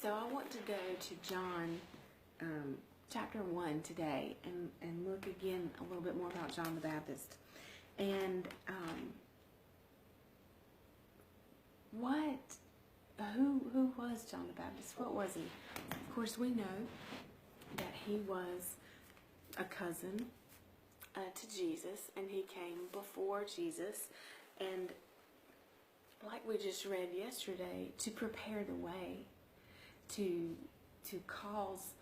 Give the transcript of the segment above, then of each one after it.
So I want to go to John chapter 1 today and look again a little bit more about John the Baptist. And who was John the Baptist? What was he? Of course, we know that he was a cousin to Jesus, and he came before Jesus, and like we just read yesterday, to prepare the way, to cause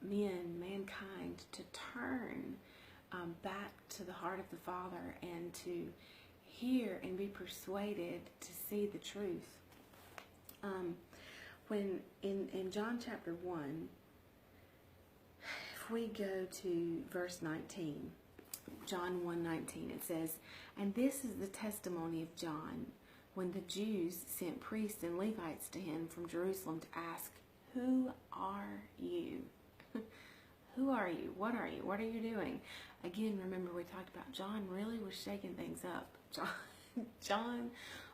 mankind to turn back to the heart of the Father and to hear and be persuaded to see the truth. When in John chapter 1, if we go to verse 19, John 1:19, it says, "And this is the testimony of John, when the Jews sent priests and Levites to him from Jerusalem to ask, 'Who are you?'" Who are you? What are you? What are you doing? Again, remember we talked about John really was shaking things up. John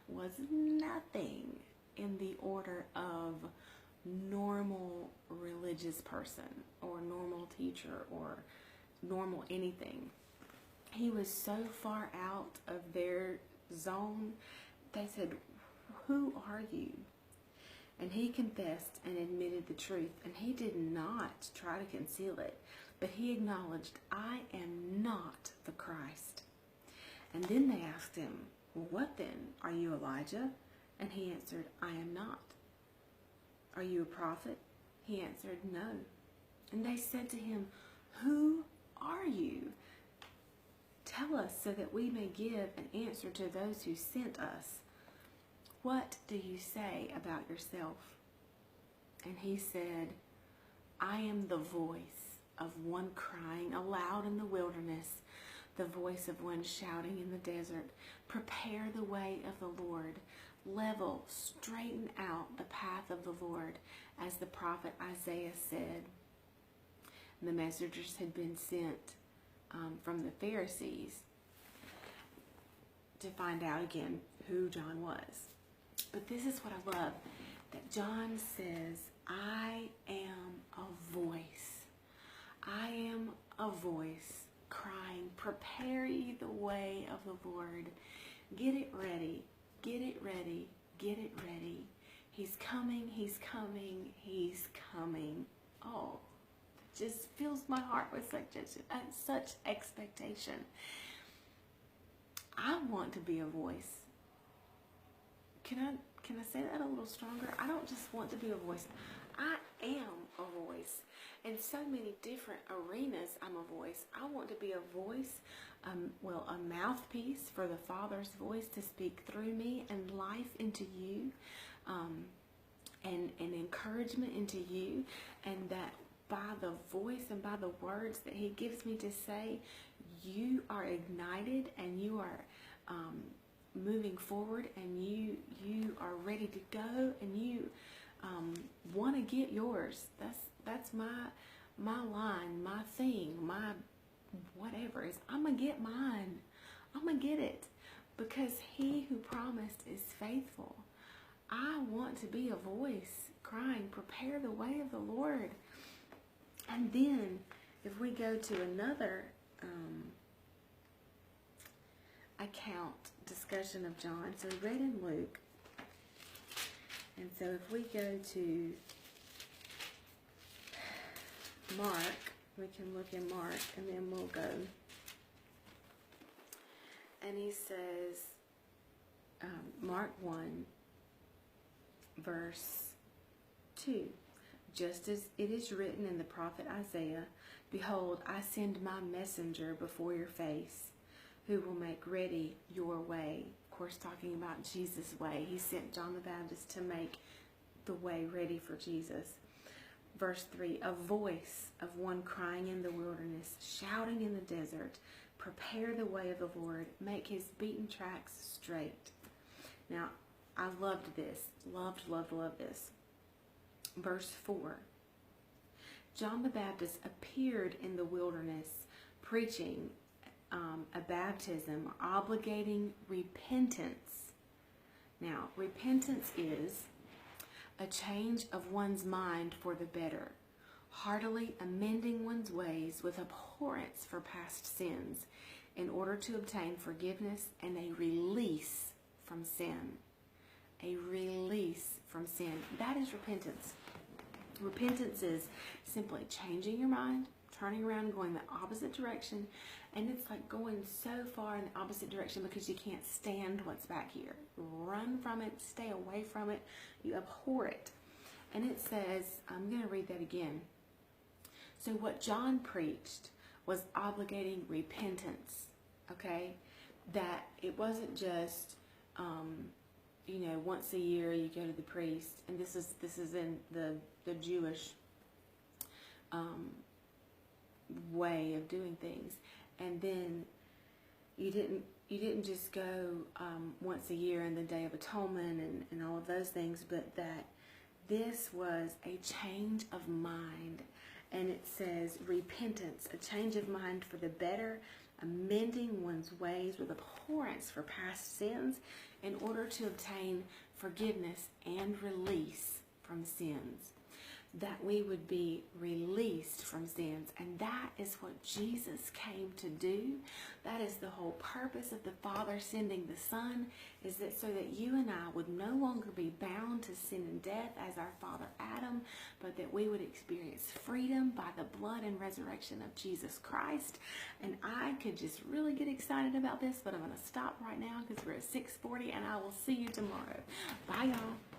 was nothing in the order of normal religious person or normal teacher or normal anything. He was so far out of their zone. They said, "Who are you?" And he confessed and admitted the truth, and he did not try to conceal it, but he acknowledged, "I am not the Christ." And then they asked him, "Well, what then? Are you Elijah?" And he answered, "I am not." "Are you a prophet?" He answered, "No." And they said to him, "Who are you? Tell us so that we may give an answer to those who sent us. What do you say about yourself?" And he said, "I am the voice of one crying aloud in the wilderness, the voice of one shouting in the desert, 'Prepare the way of the Lord, level, straighten out the path of the Lord,' as the prophet Isaiah said." And the messengers had been sent from the Pharisees to find out again who John was. But this is what I love, that John says, "I am a voice. I am a voice crying, 'Prepare ye the way of the Lord. Get it ready, get it ready, get it ready. He's coming, he's coming, he's coming." Oh, it just fills my heart with such expectation. I want to be a voice. Can I say that a little stronger? I don't just want to be a voice. I am a voice. In so many different arenas, I'm a voice. I want to be a voice, a mouthpiece for the Father's voice to speak through me and life into you, and encouragement into you, and that by the voice and by the words that He gives me to say, you are ignited and you are moving forward, and you are ready to go, and you want to get yours. That's my line, my thing, my whatever is, I'm gonna get mine. I'm gonna get it, because He who promised is faithful. I want to be a voice crying, "Prepare the way of the Lord." And then if we go to another discussion of John. So we read in Luke. And so if we go to Mark, we can look in Mark, and then we'll go. And he says, Mark 1, verse 2. "Just as it is written in the prophet Isaiah, 'Behold, I send my messenger before your face, who will make ready your way.'" Of course, talking about Jesus' way. He sent John the Baptist to make the way ready for Jesus. Verse 3, "A voice of one crying in the wilderness, shouting in the desert, 'Prepare the way of the Lord, make his beaten tracks straight.'" Now, I loved this. Loved this. Verse 4, "John the Baptist appeared in the wilderness, preaching a baptism obligating repentance." Now, repentance is a change of one's mind for the better, heartily amending one's ways with abhorrence for past sins, in order to obtain forgiveness and a release from sin. A release from sin. That is repentance. Repentance is simply changing your mind, turning around and going the opposite direction. And it's like going so far in the opposite direction because you can't stand what's back here. Run from it, stay away from it, you abhor it. And it says, I'm going to read that again. So what John preached was obligating repentance, okay? That it wasn't just, once a year you go to the priest, and this is in the Jewish way of doing things, and then you didn't just go once a year in the Day of Atonement and all of those things, but that this was a change of mind. And it says repentance, a change of mind for the better, amending one's ways with abhorrence for past sins in order to obtain forgiveness and release from sins. That we would be released from sins. And that is what Jesus came to do. That is the whole purpose of the Father sending the Son, is that so that you and I would no longer be bound to sin and death as our father Adam, but that we would experience freedom by the blood and resurrection of Jesus Christ. And I could just really get excited about this, but I'm going to stop right now because we're at 6:40, and I will see you tomorrow. Bye, y'all.